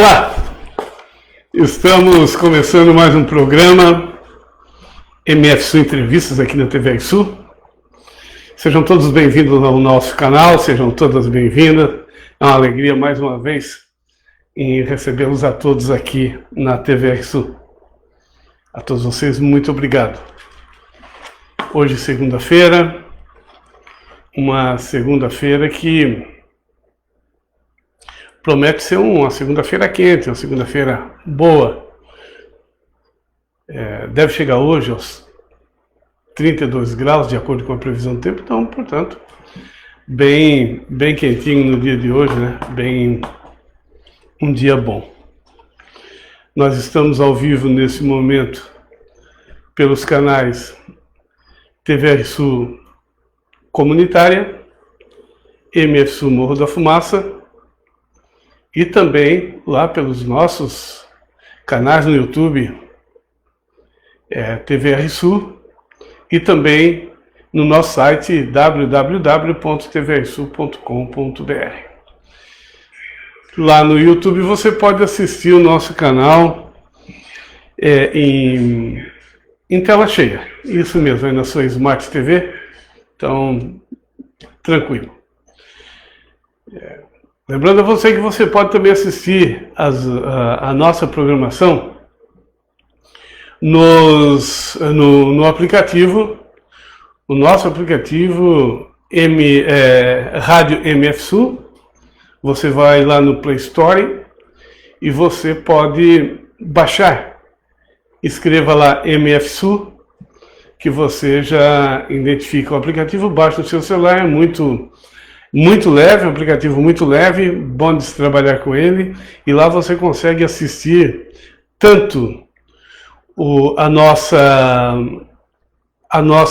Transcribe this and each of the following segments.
Olá, estamos começando mais um programa MF Sul Entrevistas aqui na TV Sul. Sejam todos bem-vindos ao nosso canal, sejam todas bem-vindas. É uma alegria mais uma vez em recebê-los a todos aqui na TV Sul. A todos vocês, muito obrigado. Hoje, segunda-feira, uma segunda-feira que promete ser uma segunda-feira quente, uma segunda-feira boa. Deve chegar hoje aos 32 graus, de acordo com a previsão do tempo, então, portanto, bem quentinho no dia de hoje, né? Bem um dia bom. Nós estamos ao vivo nesse momento pelos canais TVR Sul Comunitária, MF Sul Morro da Fumaça, e também lá pelos nossos canais no YouTube, TVR Sul, e também no nosso site www.tvrsul.com.br. Lá no YouTube você pode assistir o nosso canal em tela cheia. Isso mesmo, aí na sua Smart TV. Então, tranquilo. Lembrando a você que você pode também assistir a nossa programação no aplicativo, o nosso aplicativo Rádio MF Sul. Você vai lá no Play Store e você pode baixar. Escreva lá MF Sul, que você já identifica o aplicativo, baixa no seu celular, é muito leve, um aplicativo muito leve, bom de se trabalhar com ele, e lá você consegue assistir tanto a nossa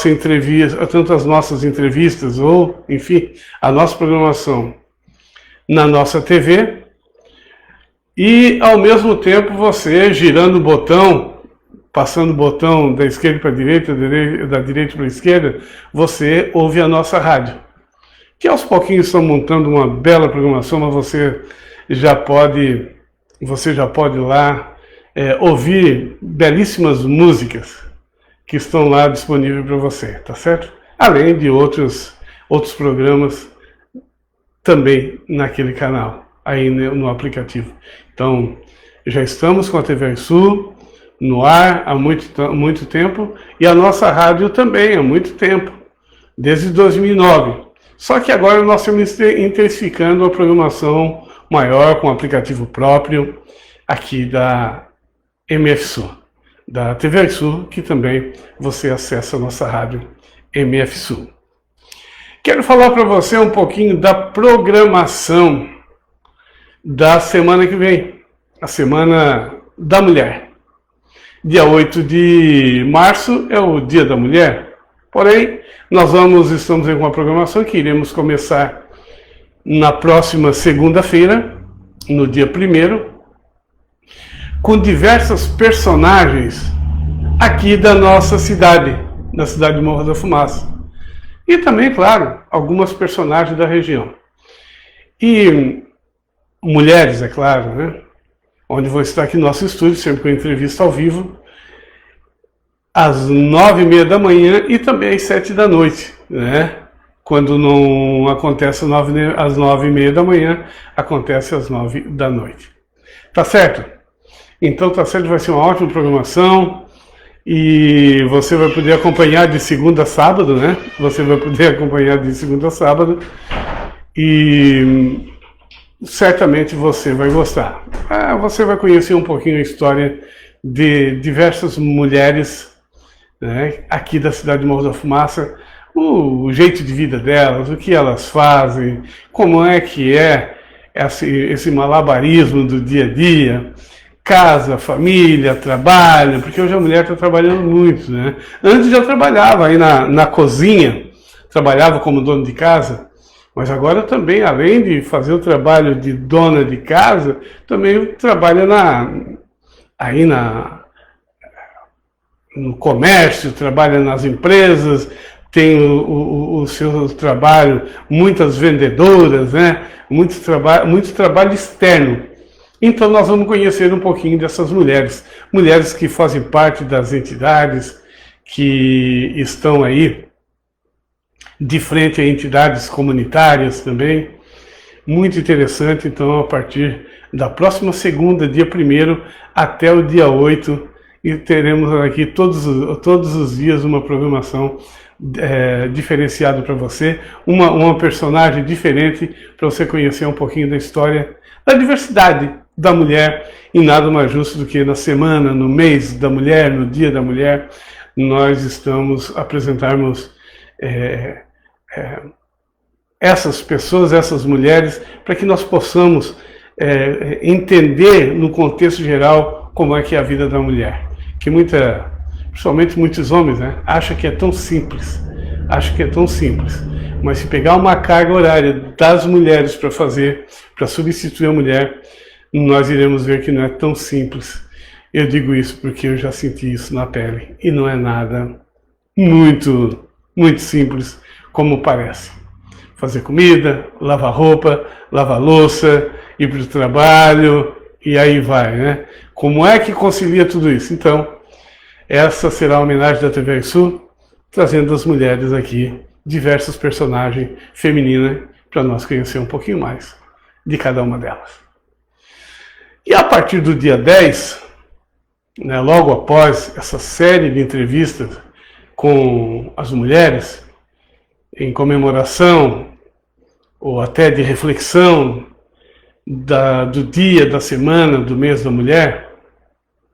entrevista, tanto as nossas entrevistas, ou, enfim, a nossa programação na nossa TV, e ao mesmo tempo você girando o botão, passando o botão da esquerda para a direita, da direita para a esquerda, você ouve a nossa rádio, que aos pouquinhos estão montando uma bela programação, mas você já pode lá ouvir belíssimas músicas que estão lá disponíveis para você, tá certo? Além de outros programas também naquele canal, aí no aplicativo. Então, já estamos com a TV Sul no ar há muito tempo, e a nossa rádio também há muito tempo, desde 2009. Só que agora nós estamos intensificando a programação maior com um aplicativo próprio aqui da MF Sul, da TV Sul, que também você acessa a nossa rádio MF Sul. Quero falar para você um pouquinho da programação da semana que vem, a Semana da Mulher. Dia 8 de março é o Dia da Mulher, porém, estamos em uma programação que iremos começar na próxima segunda-feira, no dia 1º, com diversas personagens aqui da nossa cidade, da cidade de Morro da Fumaça. E também, claro, algumas personagens da região. E mulheres, é claro, né? Onde vou estar aqui no nosso estúdio, sempre com entrevista ao vivo, às 9h30 da manhã e também às 7 da noite, né? Quando não acontece às 9h30 da manhã, acontece às 9 da noite. Tá certo? Então tá certo, vai ser uma ótima programação e você vai poder acompanhar de segunda a sábado, né? Você vai poder acompanhar de segunda a sábado e certamente você vai gostar. Você vai conhecer um pouquinho a história de diversas mulheres, né, aqui da cidade de Morro da Fumaça, o jeito de vida delas, o que elas fazem, como é que é esse malabarismo do dia a dia, casa, família, trabalho, porque hoje a mulher está trabalhando muito, né? Antes já trabalhava aí na cozinha, trabalhava como dona de casa, mas agora também, além de fazer o trabalho de dona de casa, também trabalha no comércio, trabalha nas empresas, tem o seu trabalho, muitas vendedoras, né? Muito trabalho externo. Então nós vamos conhecer um pouquinho dessas mulheres, mulheres que fazem parte das entidades, que estão aí de frente a entidades comunitárias também. Muito interessante. Então, a partir da próxima segunda, dia 1º, até o dia 8, e teremos aqui todos os dias uma programação diferenciada para você, uma personagem diferente para você conhecer um pouquinho da história, da diversidade da mulher, e nada mais justo do que na semana, no mês da mulher, no dia da mulher, nós estamos apresentarmos essas pessoas, essas mulheres, para que nós possamos entender no contexto geral como é que é a vida da mulher. Que principalmente muitos homens, né, acham que é tão simples, mas se pegar uma carga horária das mulheres para fazer, para substituir a mulher, nós iremos ver que não é tão simples. Eu digo isso porque eu já senti isso na pele, e não é nada muito simples como parece. Fazer comida, lavar roupa, lavar louça, ir para o trabalho, e aí vai, né? Como é que concilia tudo isso? Então, essa será a homenagem da TV Sul, trazendo as mulheres aqui, diversos personagens femininas, para nós conhecer um pouquinho mais de cada uma delas. E a partir do dia 10, né, logo após essa série de entrevistas com as mulheres, em comemoração ou até de reflexão do dia, da semana, do mês da mulher,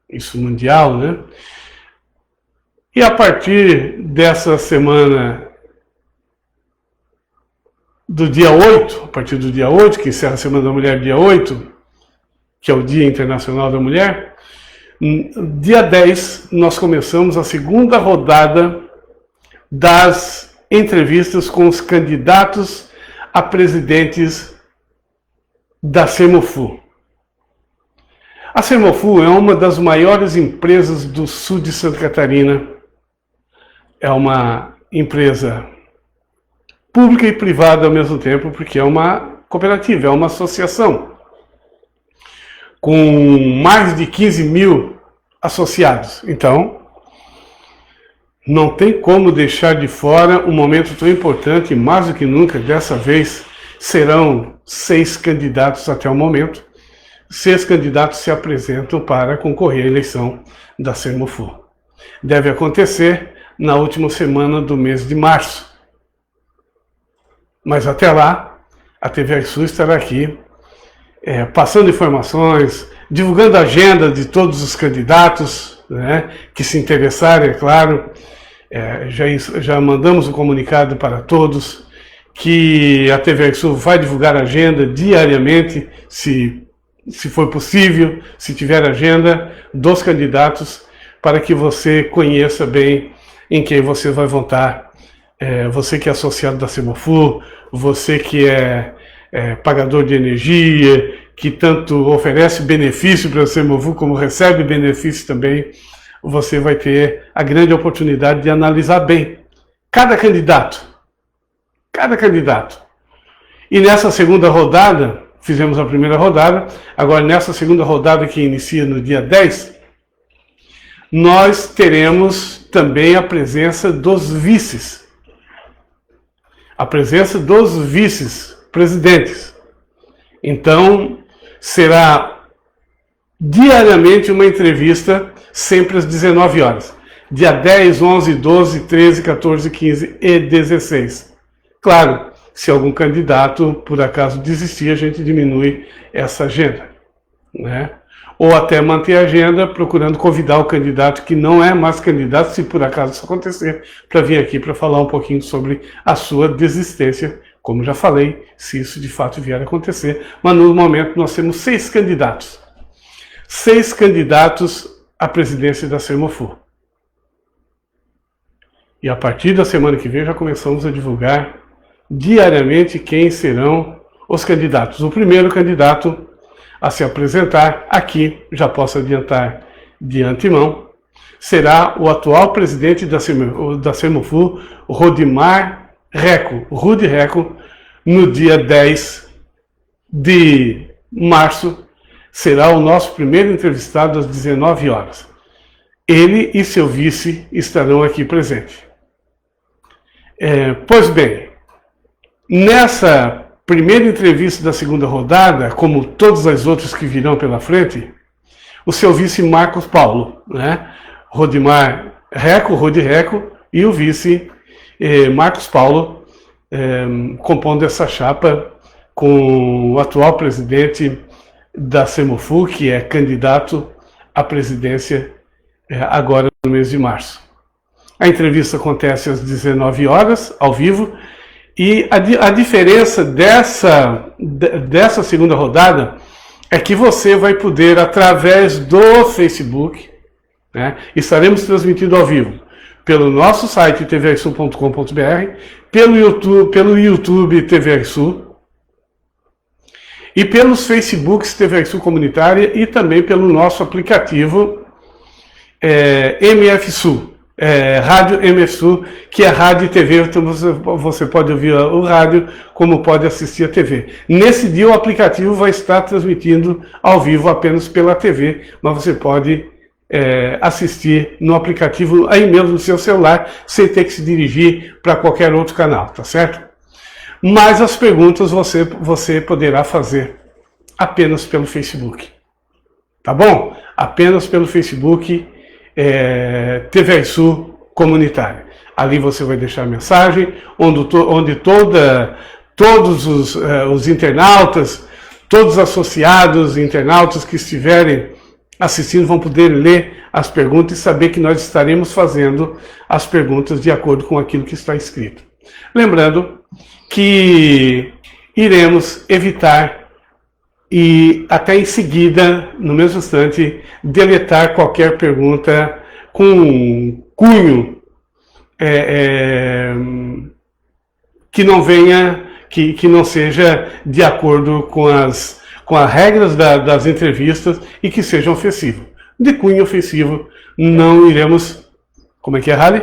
isso mundial, né? E a partir dessa semana do dia 8, a partir do dia 8, que encerra a Semana da Mulher, dia 8, que é o Dia Internacional da Mulher, dia 10 nós começamos a segunda rodada das entrevistas com os candidatos a presidentes da Semofu. A Semofu é uma das maiores empresas do sul de Santa Catarina. É uma empresa pública e privada ao mesmo tempo, porque é uma cooperativa, é uma associação com mais de 15 mil associados. Então, não tem como deixar de fora um momento tão importante, mais do que nunca. Dessa vez serão 6 candidatos até o momento. 6 candidatos se apresentam para concorrer à eleição da Semofu. Deve acontecer na última semana do mês de março. Mas até lá, a TV Sul estará aqui passando informações, divulgando a agenda de todos os candidatos, né, que se interessarem, é claro. Já mandamos um comunicado para todos que a TV Sul vai divulgar a agenda diariamente, se for possível, se tiver agenda dos candidatos, para que você conheça bem em quem você vai votar. Você que é associado da Semofu, você que é pagador de energia, que tanto oferece benefício para a Semofu como recebe benefício também, você vai ter a grande oportunidade de analisar bem cada candidato. E nessa segunda rodada, fizemos a primeira rodada, agora nessa segunda rodada que inicia no dia 10, nós teremos também a presença dos vices. A presença dos vice-presidentes. Então, será diariamente uma entrevista, sempre às 19 horas. Dia 10, 11, 12, 13, 14, 15 e 16. Claro, se algum candidato, por acaso, desistir, a gente diminui essa agenda, né? Ou até manter a agenda, procurando convidar o candidato que não é mais candidato, se por acaso isso acontecer, para vir aqui para falar um pouquinho sobre a sua desistência, como já falei, se isso de fato vier a acontecer. Mas no momento nós temos 6 candidatos. 6 candidatos à presidência da Semofu. E a partir da semana que vem já começamos a divulgar diariamente quem serão os candidatos. O primeiro candidato a se apresentar aqui, já posso adiantar de antemão, será o atual presidente da Semofu, Rodimar Reco, Rudy Reco, no dia 10 de março, será o nosso primeiro entrevistado às 19 horas. Ele e seu vice estarão aqui presentes. Pois bem, nessa primeira entrevista da segunda rodada, como todas as outras que virão pela frente, o seu vice Marcos Paulo, né? Rodimar Reco, Rodi Reco, e o vice Marcos Paulo, compondo essa chapa com o atual presidente da Semofu, que é candidato à presidência agora no mês de março. A entrevista acontece às 19 horas, ao vivo, e a diferença dessa segunda rodada é que você vai poder, através do Facebook, né, estaremos transmitindo ao vivo pelo nosso site tvsul.com.br, pelo YouTube TVRSul, e pelos Facebooks TVRSul Comunitária e também pelo nosso aplicativo MFSul. Rádio MFSul, que é rádio e TV, então você pode ouvir o rádio como pode assistir a TV. Nesse dia o aplicativo vai estar transmitindo ao vivo apenas pela TV, mas você pode assistir no aplicativo aí mesmo no seu celular, sem ter que se dirigir para qualquer outro canal, tá certo? Mas as perguntas você poderá fazer apenas pelo Facebook, tá bom? Apenas pelo Facebook TVRSul Comunitária. Ali você vai deixar a mensagem, onde todos os internautas, todos os associados internautas que estiverem assistindo vão poder ler as perguntas e saber que nós estaremos fazendo as perguntas de acordo com aquilo que está escrito. Lembrando que iremos evitar e até em seguida, no mesmo instante, deletar qualquer pergunta com cunho que não venha, que não seja de acordo com as regras das entrevistas e que seja ofensivo. De cunho ofensivo, não iremos... Como é que é, Rally?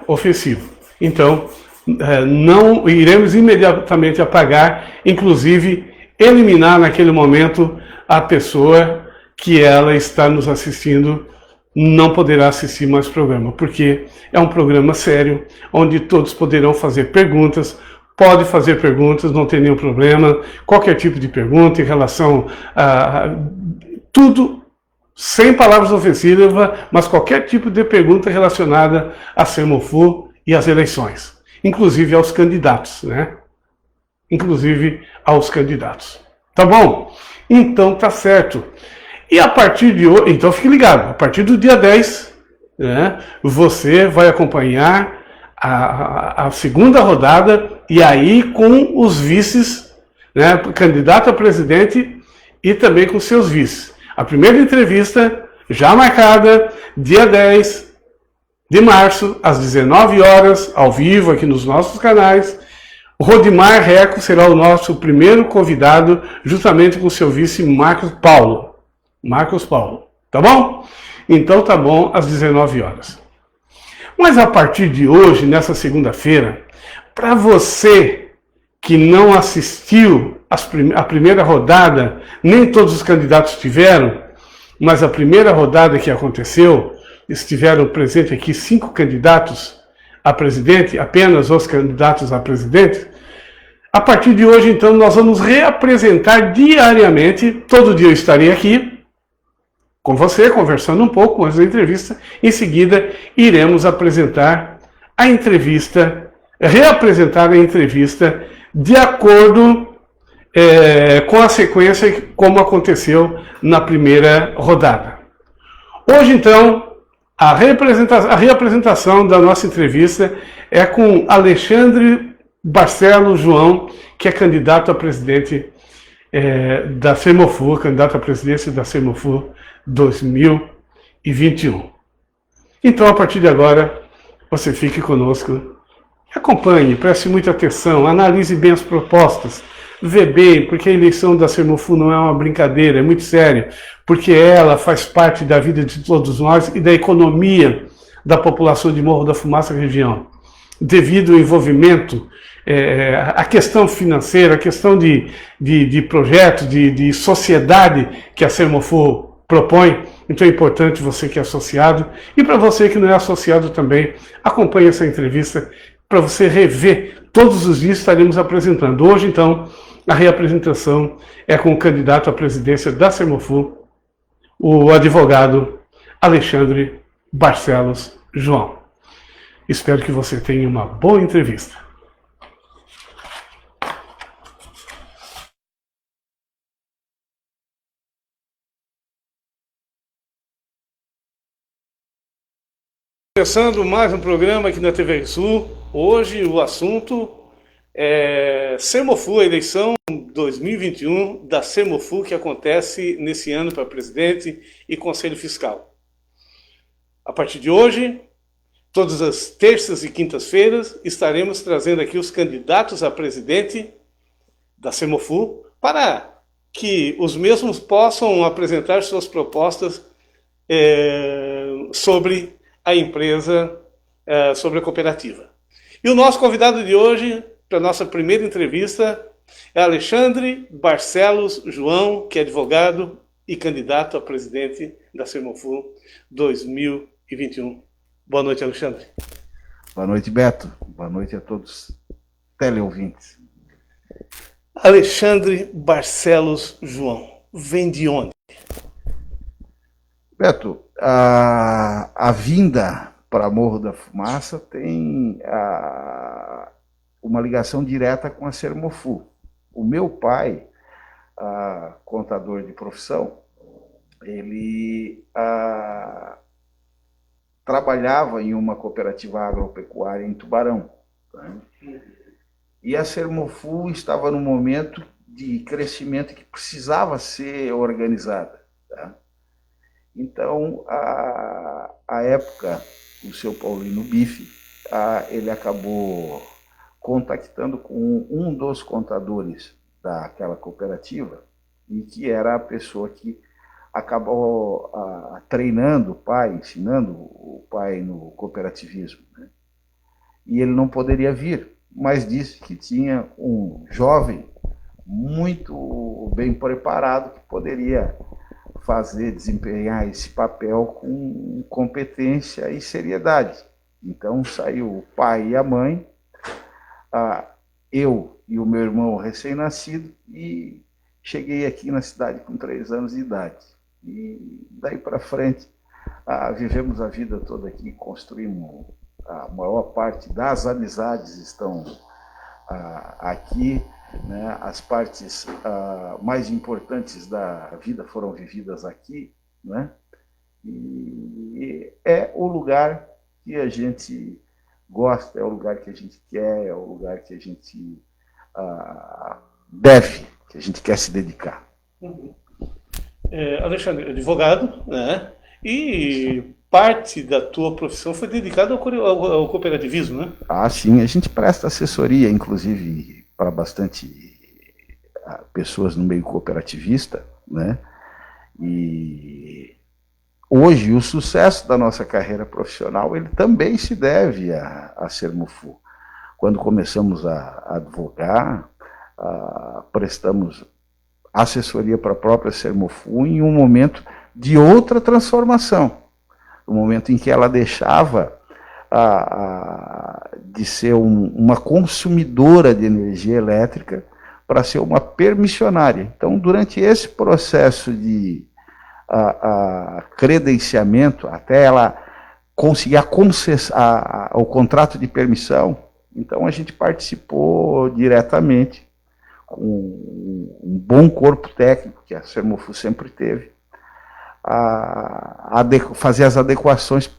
Ofensivo. Então, não iremos imediatamente apagar, inclusive eliminar naquele momento a pessoa que ela está nos assistindo, não poderá assistir mais o programa, porque é um programa sério, onde todos poderão fazer perguntas. Pode fazer perguntas, não tem nenhum problema, qualquer tipo de pergunta em relação a tudo, sem palavras ofensivas, mas qualquer tipo de pergunta relacionada à Semofu e às eleições, inclusive aos candidatos, né? Inclusive aos candidatos. Tá bom? Então tá certo. E a partir de hoje, então fique ligado, a partir do dia 10, né, você vai acompanhar a segunda rodada, e aí com os vices, né, candidato a presidente e também com seus vices. A primeira entrevista já marcada, dia 10 de março, às 19 horas, ao vivo aqui nos nossos canais. O Rodimar Reco será o nosso primeiro convidado, justamente com seu vice Marcos Paulo. Marcos Paulo, tá bom? Então tá bom, às 19 horas. Mas a partir de hoje, nessa segunda-feira, para você que não assistiu a primeira rodada, nem todos os candidatos tiveram, mas a primeira rodada que aconteceu, estiveram presentes aqui 5 candidatos a presidente, apenas os candidatos a presidente. A partir de hoje, então, nós vamos reapresentar diariamente, todo dia eu estarei aqui, com você, conversando um pouco antes da entrevista. Em seguida, iremos apresentar a entrevista, reapresentar a entrevista de acordo com a sequência como aconteceu na primeira rodada. Hoje, então, a reapresentação da nossa entrevista é com Alexandre Barcelo João, que é candidato a presidente da Semofu, candidato à presidência da Semofu 2021. Então, a partir de agora, você fique conosco, acompanhe, preste muita atenção, analise bem as propostas, vê bem, porque a eleição da Semofu não é uma brincadeira, é muito séria, porque ela faz parte da vida de todos nós e da economia da população de Morro da Fumaça região. devido ao envolvimento, a questão financeira, a questão de projeto, de sociedade que a Sermofor propõe. Então é importante você que é associado e para você que não é associado também, acompanhe essa entrevista para você rever. Todos os dias estaremos apresentando. Hoje, então, a reapresentação é com o candidato à presidência da Sermofor, o advogado Alexandre Barcelos João. Espero que você tenha uma boa entrevista. Começando mais um programa aqui na TV Sul. Hoje o assunto é Sermofor, a eleição 2021 da Sermofor que acontece nesse ano para presidente e conselho fiscal. A partir de hoje, todas as terças e quintas-feiras, estaremos trazendo aqui os candidatos a presidente da Sermofor para que os mesmos possam apresentar suas propostas sobre a empresa, sobre a cooperativa. E o nosso convidado de hoje, para a nossa primeira entrevista, é Alexandre Barcelos João, que é advogado e candidato a presidente da Sermofor 2021. Boa noite, Alexandre. Boa noite, Beto. Boa noite a todos os teleouvintes. Alexandre Barcelos João, vem de onde? Beto, a vinda para Morro da Fumaça tem uma ligação direta com a Sermofor. O meu pai, contador de profissão, ele trabalhava em uma cooperativa agropecuária em Tubarão. Tá? E a Sermofor estava num momento de crescimento que precisava ser organizada. Tá? Então, a época, o seu Paulino Bife, ele acabou contactando com um dos contadores daquela cooperativa, e que era a pessoa que acabou treinando o pai, ensinando o pai no cooperativismo. Né? E ele não poderia vir, mas disse que tinha um jovem muito bem preparado que poderia desempenhar esse papel com competência e seriedade. Então saiu o pai e a mãe, eu e o meu irmão recém-nascido, e cheguei aqui na cidade com 3 anos de idade. E daí para frente, vivemos a vida toda aqui, construímos a maior parte das amizades estão aqui, né? As partes mais importantes da vida foram vividas aqui, né? E é o lugar que a gente gosta, é o lugar que a gente quer, é o lugar que a gente que a gente quer se dedicar. Alexandre, advogado, né? E parte da tua profissão foi dedicada ao cooperativismo, né? Sim, a gente presta assessoria, inclusive, para bastante pessoas no meio cooperativista, né? E hoje o sucesso da nossa carreira profissional ele também se deve à Sermofor. Quando começamos a advogar, prestamos assessoria para a própria Sermofor em um momento de outra transformação, no momento em que ela deixava de ser uma consumidora de energia elétrica para ser uma permissionária. Então, durante esse processo de credenciamento, até ela conseguir o contrato de permissão, então a gente participou diretamente com um bom corpo técnico, que a Sermofor sempre teve, fazer as adequações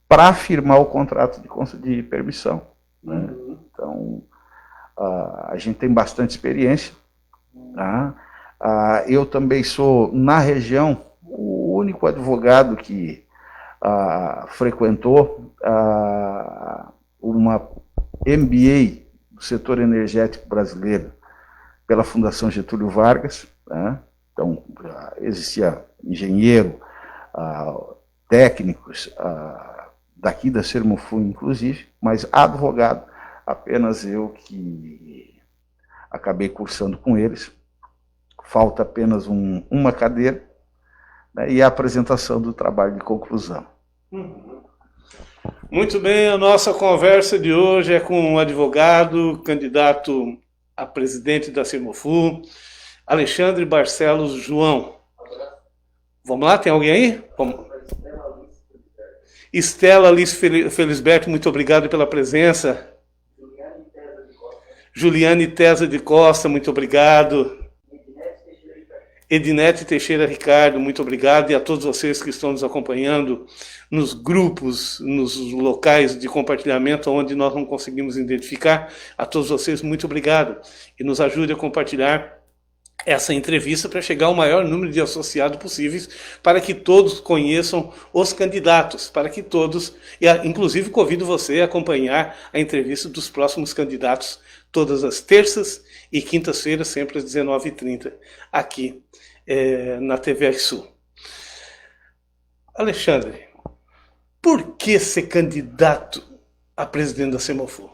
para firmar o contrato de permissão. Né? Então, a gente tem bastante experiência. Tá? Eu também sou, na região, o único advogado que frequentou uma MBA do setor energético brasileiro pela Fundação Getúlio Vargas. Tá? Então, existia engenheiro, técnicos daqui da Sermofor, inclusive, mas advogado apenas eu que acabei cursando com eles. Falta apenas uma cadeira, né, e a apresentação do trabalho de conclusão. Muito bem, a nossa conversa de hoje é com um advogado, candidato a presidente da Sermofu, Alexandre Barcelos João. Vamos lá, tem alguém aí? Vamos. Estela Alice Felisberto, muito obrigado pela presença. Juliane Tesa de Costa, muito obrigado. Edinete Teixeira Ricardo, muito obrigado. E a todos vocês que estão nos acompanhando nos grupos, nos locais de compartilhamento onde nós não conseguimos identificar, a todos vocês, muito obrigado. E nos ajude a compartilhar essa entrevista para chegar ao maior número de associados possíveis, para que todos conheçam os candidatos, para que todos, e inclusive convido você a acompanhar a entrevista dos próximos candidatos todas as terças e quintas-feiras, sempre às 19h30, aqui na TV Sul. Alexandre, por que ser candidato a presidente da Sermofu?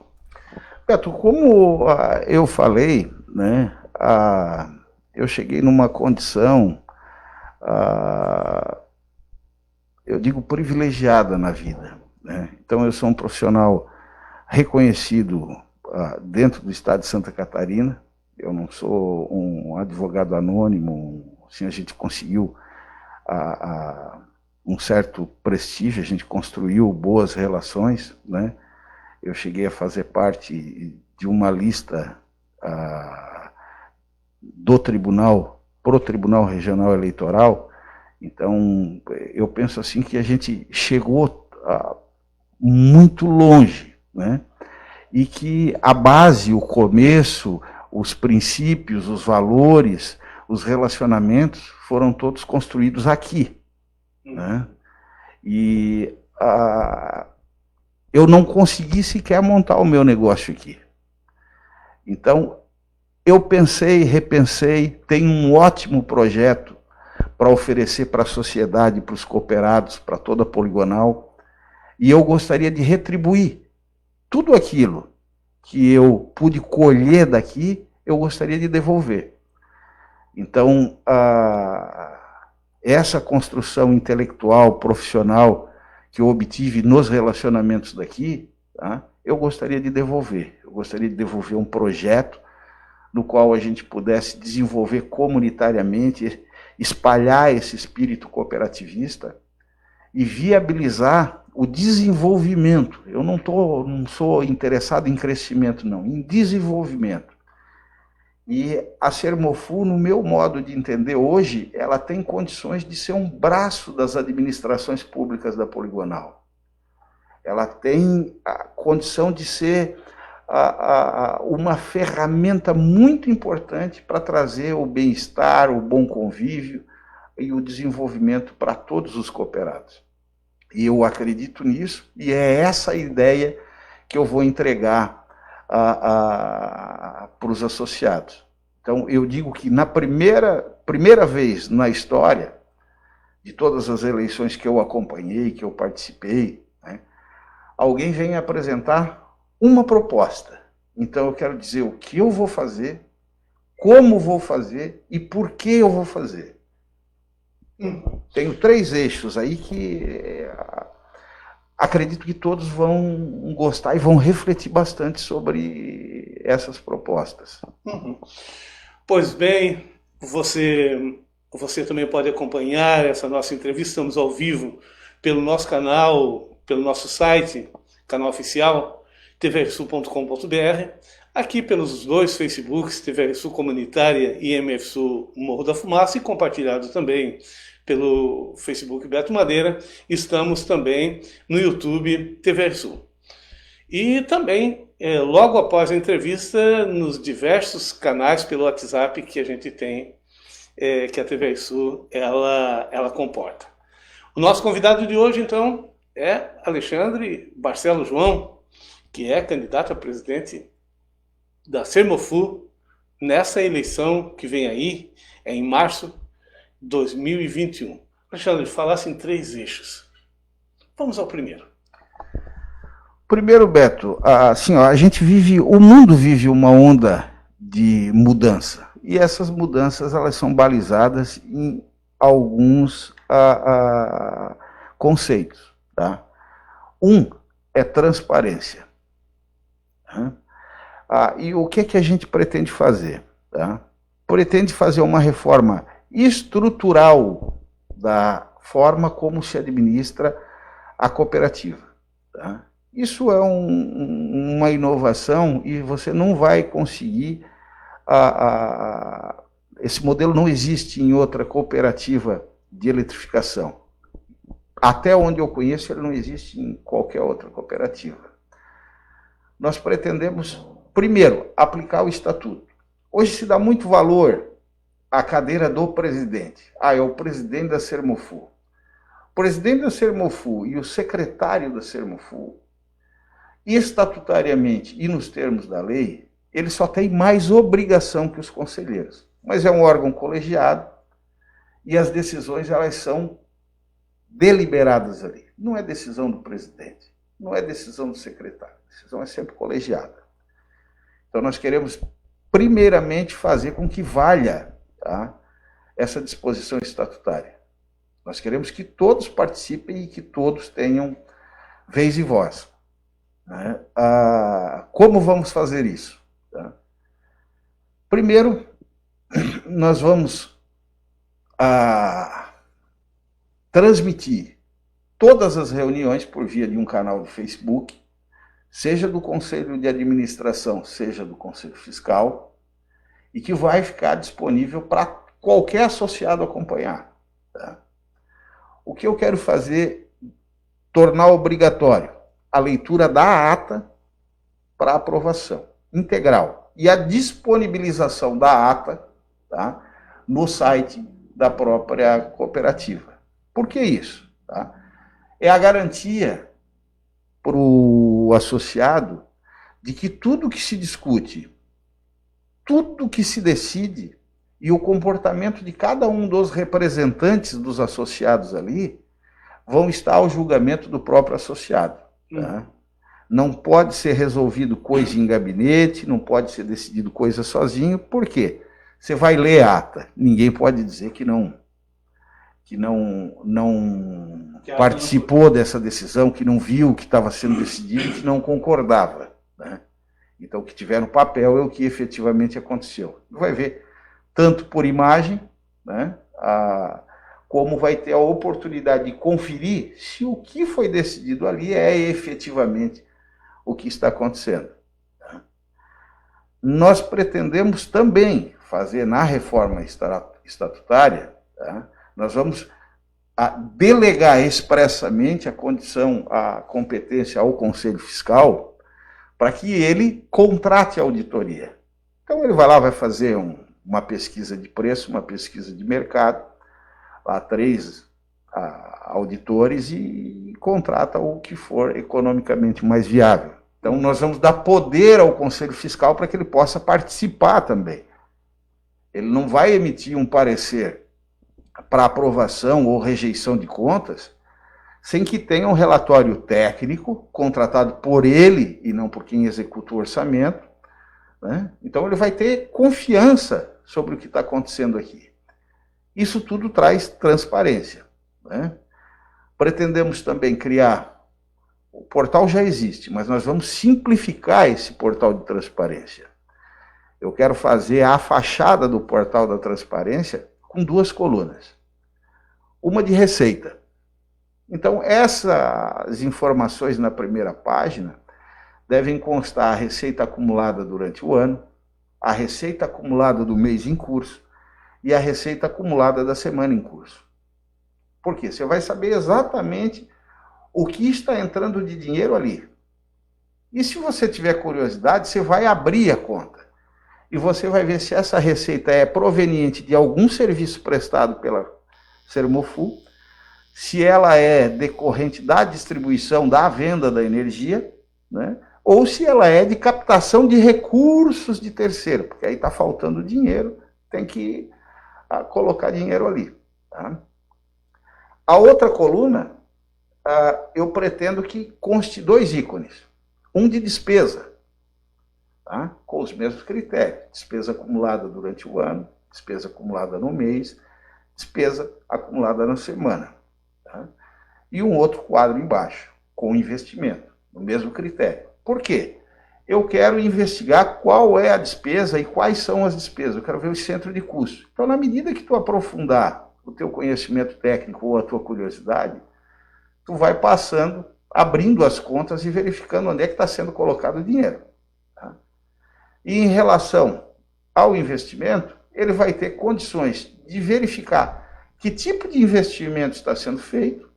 Beto, como eu falei, né, eu cheguei numa condição, eu digo, privilegiada na vida, né? Então eu sou um profissional reconhecido dentro do estado de Santa Catarina. Eu não sou um advogado anônimo, assim, a gente conseguiu um certo prestígio, a gente construiu boas relações, né? Eu cheguei a fazer parte de uma lista do tribunal, pro Tribunal Regional Eleitoral. Então, eu penso assim que a gente chegou muito longe, né? E que a base, o começo, os princípios, os valores, os relacionamentos foram todos construídos aqui, né? E eu não consegui sequer montar o meu negócio aqui. Então, eu pensei, repensei, tenho um ótimo projeto para oferecer para a sociedade, para os cooperados, para toda a Poligonal, e eu gostaria de retribuir tudo aquilo que eu pude colher daqui, eu gostaria de devolver. Então, essa construção intelectual, profissional, que eu obtive nos relacionamentos daqui, tá, eu gostaria de devolver. Eu gostaria de devolver um projeto no qual a gente pudesse desenvolver comunitariamente, espalhar esse espírito cooperativista e viabilizar o desenvolvimento. Eu não sou interessado em crescimento, não, em desenvolvimento. E a Sermofu, no meu modo de entender hoje, ela tem condições de ser um braço das administrações públicas da Poligonal. Ela tem a condição de ser uma ferramenta muito importante para trazer o bem-estar, o bom convívio e o desenvolvimento para todos os cooperados. E eu acredito nisso, e é essa a ideia que eu vou entregar para os associados. Então, eu digo que na primeira vez na história, de todas as eleições que eu acompanhei, que eu participei, né, alguém vem apresentar uma proposta. Então, eu quero dizer o que eu vou fazer, como vou fazer e por que eu vou fazer. Tenho 3 eixos aí que acredito que todos vão gostar e vão refletir bastante sobre essas propostas. Pois bem, você também pode acompanhar essa nossa entrevista. Estamos ao vivo pelo nosso canal, pelo nosso site, canal oficial, tvsul.com.br, aqui pelos 2 Facebooks, TVRSul Comunitária e MFSul Morro da Fumaça, e compartilhado também pelo Facebook Beto Madeira. Estamos também no YouTube TVRSul. E também, logo após a entrevista, nos diversos canais pelo WhatsApp que a gente tem, que a TVRSul ela comporta. O nosso convidado de hoje, então, é Alexandre Barcelos João, que é candidato a presidente da Sermofu nessa eleição que vem aí, em março de 2021. Alexandre, falasse em 3 eixos. Vamos ao primeiro. Primeiro, Beto, assim, ó, o mundo vive uma onda de mudança. E essas mudanças, elas são balizadas em alguns conceitos. Tá? Um é transparência. Tá? E o que a gente pretende fazer? Tá? Pretende fazer uma reforma estrutural da forma como se administra a cooperativa. Tá? Isso é uma inovação e você não vai conseguir... esse modelo não existe em outra cooperativa de eletrificação. Até onde eu conheço, ele não existe em qualquer outra cooperativa. Nós pretendemos, primeiro, aplicar o estatuto. Hoje se dá muito valor à cadeira do presidente. É o presidente da Sermofu. O presidente da Sermofu e o secretário da Sermofu, estatutariamente e nos termos da lei, ele só tem mais obrigação que os conselheiros. Mas é um órgão colegiado e as decisões, elas são deliberadas ali. Não é decisão do presidente, não é decisão do secretário. A decisão é sempre colegiada. Então nós queremos, primeiramente, fazer com que valha, tá, essa disposição estatutária. Nós queremos que todos participem e que todos tenham vez e voz. Né? Como vamos fazer isso? Tá? Primeiro, nós vamos transmitir todas as reuniões por via de um canal de Facebook, seja do Conselho de Administração, seja do Conselho Fiscal, e que vai ficar disponível para qualquer associado acompanhar. Tá? O que eu quero fazer, tornar obrigatório a leitura da ata para aprovação integral e a disponibilização da ata, tá, no site da própria cooperativa. Por que isso? Tá? É a garantia para o associado de que tudo que se discute, tudo que se decide e o comportamento de cada um dos representantes dos associados ali vão estar ao julgamento do próprio associado. Tá? Não pode ser resolvido coisa em gabinete, não pode ser decidido coisa sozinho. Por quê? Você vai ler a ata, ninguém pode dizer que não participou dessa decisão, que não viu o que estava sendo decidido, que não concordava. Né? Então, o que tiver no papel é o que efetivamente aconteceu. Vai ver tanto por imagem, né, como vai ter a oportunidade de conferir se o que foi decidido ali é efetivamente o que está acontecendo. Tá? Nós pretendemos também fazer na reforma estatutária, tá? Nós vamos delegar expressamente a competência ao Conselho Fiscal para que ele contrate a auditoria. Então ele vai lá, vai fazer uma pesquisa de preço, uma pesquisa de mercado, lá 3 auditores e contrata o que for economicamente mais viável. Então nós vamos dar poder ao Conselho Fiscal para que ele possa participar também. Ele não vai emitir um parecer para aprovação ou rejeição de contas sem que tenha um relatório técnico contratado por ele e não por quem executa o orçamento. Né? Então ele vai ter confiança sobre o que está acontecendo aqui. Isso tudo traz transparência. Né? Pretendemos também criar... O portal já existe, mas nós vamos simplificar esse portal de transparência. Eu quero fazer a fachada do portal da transparência com 2 colunas. Uma de receita. Então, essas informações na primeira página devem constar a receita acumulada durante o ano, a receita acumulada do mês em curso e a receita acumulada da semana em curso. Por quê? Você vai saber exatamente o que está entrando de dinheiro ali. E se você tiver curiosidade, você vai abrir a conta. E você vai ver se essa receita é proveniente de algum serviço prestado pela Sermofu, se ela é decorrente da distribuição, da venda da energia, né? Ou se ela é de captação de recursos de terceiro, porque aí está faltando dinheiro, tem que colocar dinheiro ali. Tá? A outra coluna, eu pretendo que conste 2 ícones. um de despesa, tá? Com os mesmos critérios. Despesa acumulada durante o ano, despesa acumulada no mês, despesa acumulada na semana. Tá? E um outro quadro embaixo, com investimento, no mesmo critério. Por quê? Eu quero investigar qual é a despesa e quais são as despesas. Eu quero ver o centro de custo. Então, na medida que tu aprofundar o teu conhecimento técnico ou a tua curiosidade, tu vai passando, abrindo as contas e verificando onde é que está sendo colocado o dinheiro. Tá? E em relação ao investimento, ele vai ter condições de verificar que tipo de investimento está sendo feito,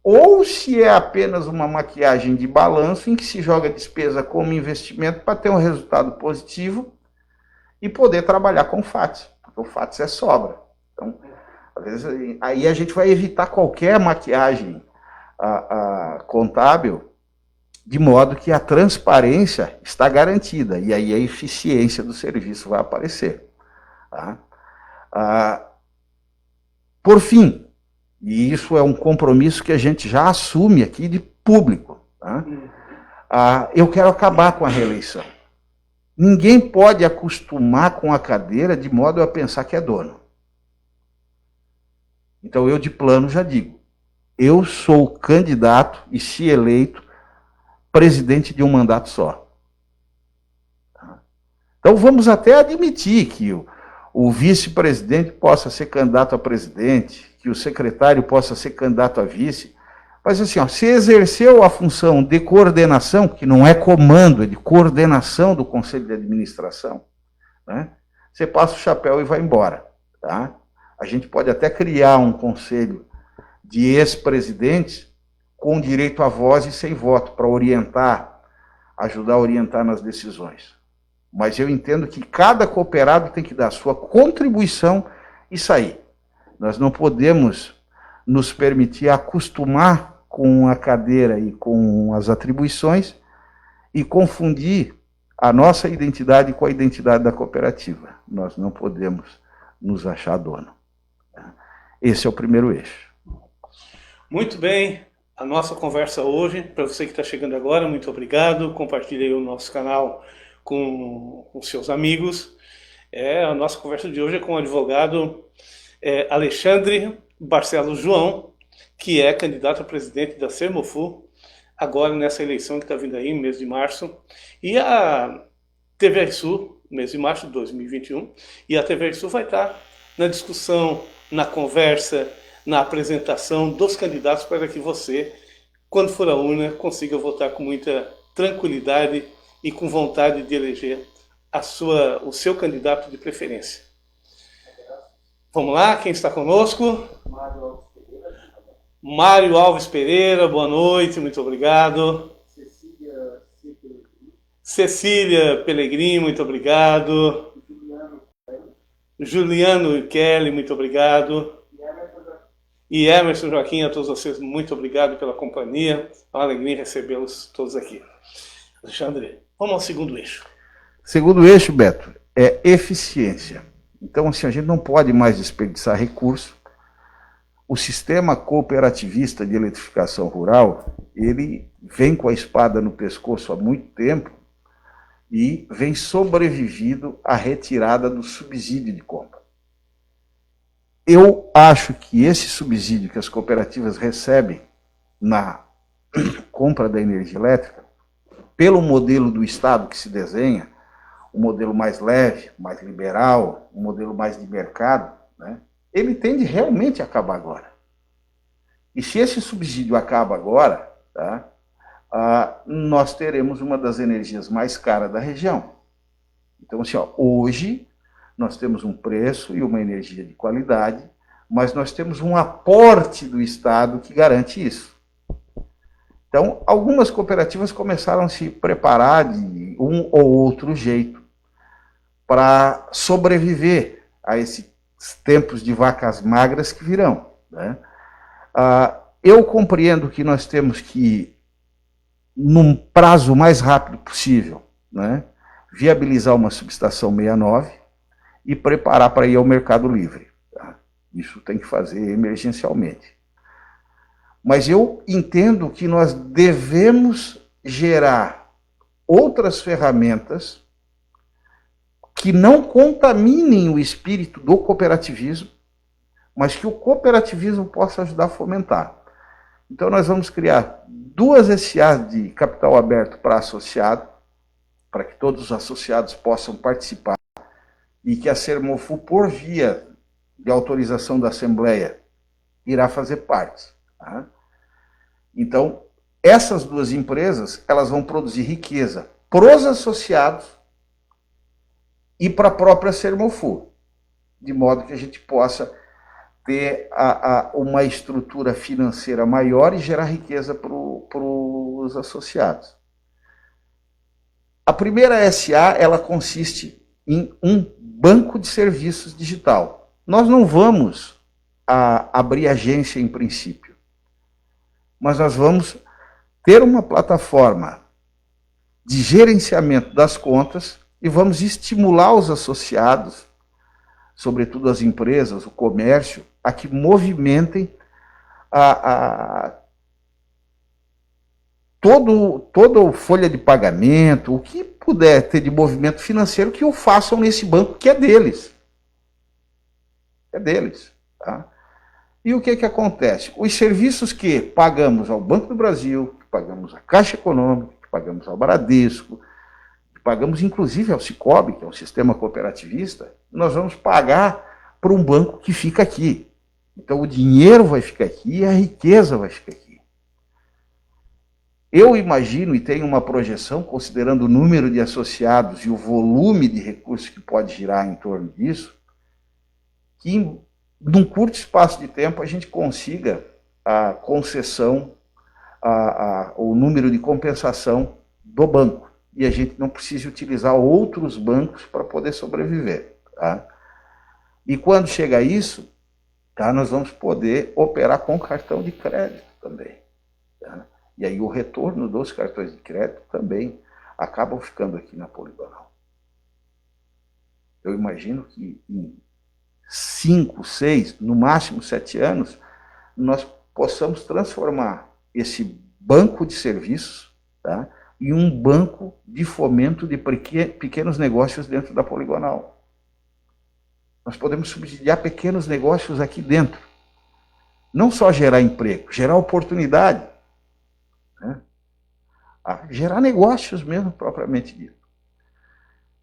ou se é apenas uma maquiagem de balanço em que se joga despesa como investimento para ter um resultado positivo e poder trabalhar com o FATS, porque o FATS é sobra. Então, às vezes, aí a gente vai evitar qualquer maquiagem contábil, de modo que a transparência está garantida, e aí a eficiência do serviço vai aparecer. Tá? Por fim, e isso é um compromisso que a gente já assume aqui de público, tá? Eu quero acabar com a reeleição. Ninguém pode acostumar com a cadeira de modo a pensar que é dono. Então eu de plano já digo, eu sou candidato e, se eleito, presidente de um mandato só. Tá? Então vamos até admitir que o vice-presidente possa ser candidato a presidente, que o secretário possa ser candidato a vice, mas assim, ó, se exerceu a função de coordenação, que não é comando, é de coordenação do Conselho de Administração, né? Você passa o chapéu e vai embora. Tá? A gente pode até criar um conselho de ex-presidentes com direito à voz e sem voto, para orientar, ajudar a orientar nas decisões. Mas eu entendo que cada cooperado tem que dar a sua contribuição e sair. Nós não podemos nos permitir acostumar com a cadeira e com as atribuições e confundir a nossa identidade com a identidade da cooperativa. Nós não podemos nos achar dono. Esse é o primeiro eixo. Muito bem. A nossa conversa hoje, para você que está chegando agora, muito obrigado. Compartilhe aí o nosso canal com seus amigos. A nossa conversa de hoje é com o advogado Alexandre Barcelos João, que é candidato a presidente da Sermofu, agora nessa eleição que está vindo aí, no mês de março. E a TV Sul, mês de março de 2021, e a TV Sul vai estar na discussão, na conversa, na apresentação dos candidatos, para que você, quando for à urna, consiga votar com muita tranquilidade e com vontade de eleger o seu candidato de preferência. Vamos lá, quem está conosco? Mário Alves Pereira, boa noite, muito obrigado. Cecília Pellegrini, muito obrigado. Juliano Kelly, muito obrigado. E Emerson Joaquim, a todos vocês, muito obrigado pela companhia. É uma alegria recebê-los todos aqui. Alexandre, vamos ao segundo eixo. Segundo eixo, Beto, é eficiência. Então, assim, a gente não pode mais desperdiçar recurso. O sistema cooperativista de eletrificação rural, ele vem com a espada no pescoço há muito tempo e vem sobrevivido à retirada do subsídio de compra. Eu acho que esse subsídio que as cooperativas recebem na compra da energia elétrica, pelo modelo do Estado que se desenha, um modelo mais leve, mais liberal, um modelo mais de mercado, né, ele tende realmente a acabar agora. E se esse subsídio acaba agora, tá, nós teremos uma das energias mais caras da região. Então, assim, ó, hoje nós temos um preço e uma energia de qualidade, mas nós temos um aporte do Estado que garante isso. Então, algumas cooperativas começaram a se preparar de um ou outro jeito para sobreviver a esses tempos de vacas magras que virão, né? Eu compreendo que nós temos que, num prazo mais rápido possível, né, viabilizar uma subestação 69 e preparar para ir ao Mercado Livre. Tá? Isso tem que fazer emergencialmente. Mas eu entendo que nós devemos gerar outras ferramentas que não contaminem o espírito do cooperativismo, mas que o cooperativismo possa ajudar a fomentar. Então nós vamos criar 2 SA de capital aberto para associado, para que todos os associados possam participar, e que a Sermofu, por via de autorização da Assembleia, irá fazer parte. Tá? Então, essas 2 empresas, elas vão produzir riqueza para os associados e para a própria Sermofu, de modo que a gente possa ter uma estrutura financeira maior e gerar riqueza para os associados. A primeira SA, ela consiste em um banco de serviços digital. Nós não vamos abrir agência em princípio, mas nós vamos ter uma plataforma de gerenciamento das contas e vamos estimular os associados, sobretudo as empresas, o comércio, a que movimentem toda a folha de pagamento, o que puder ter de movimento financeiro, que o façam nesse banco que é deles. É deles. Tá? E o que acontece? Os serviços que pagamos ao Banco do Brasil, que pagamos à Caixa Econômica, que pagamos ao Bradesco, que pagamos inclusive ao Sicob, que é um sistema cooperativista, nós vamos pagar para um banco que fica aqui. Então o dinheiro vai ficar aqui e a riqueza vai ficar aqui. Eu imagino e tenho uma projeção, considerando o número de associados e o volume de recursos que pode girar em torno disso, que num curto espaço de tempo a gente consiga a concessão, o número de compensação do banco. E a gente não precise utilizar outros bancos para poder sobreviver. Tá? E quando chega isso, tá, nós vamos poder operar com cartão de crédito também. Tá? E aí o retorno dos cartões de crédito também acabam ficando aqui na Poligonal. Eu imagino que em 5, 6, no máximo 7 anos, nós possamos transformar esse banco de serviços, tá, em um banco de fomento de pequenos negócios dentro da Poligonal. Nós podemos subsidiar pequenos negócios aqui dentro. Não só gerar emprego, gerar oportunidade. Né? Gerar negócios mesmo, propriamente dito.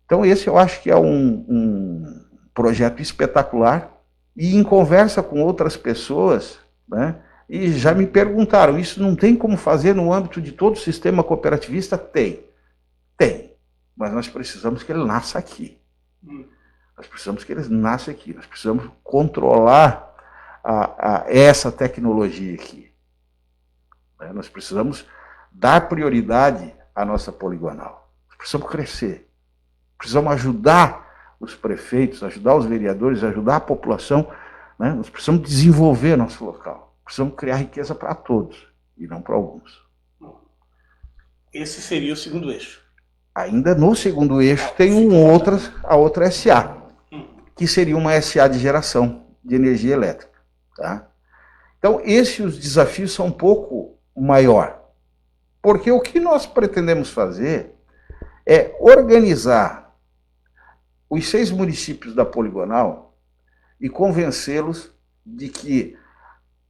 Então esse eu acho que é um projeto espetacular, e em conversa com outras pessoas, né, e já me perguntaram, isso não tem como fazer no âmbito de todo o sistema cooperativista? Tem, mas nós precisamos que ele nasça aqui. Nós precisamos que ele nasça aqui, nós precisamos controlar essa tecnologia aqui. Né? Nós precisamos dar prioridade à nossa poligonal. Nós precisamos crescer, precisamos ajudar os prefeitos, ajudar os vereadores, ajudar a população, né? Nós precisamos desenvolver nosso local, precisamos criar riqueza para todos, e não para alguns. Esse seria o segundo eixo. Ainda no segundo eixo tem a outra SA, que seria uma SA de geração de energia elétrica. Tá? Então, os desafios são um pouco maior, porque o que nós pretendemos fazer é organizar os 6 municípios da Poligonal e convencê-los de que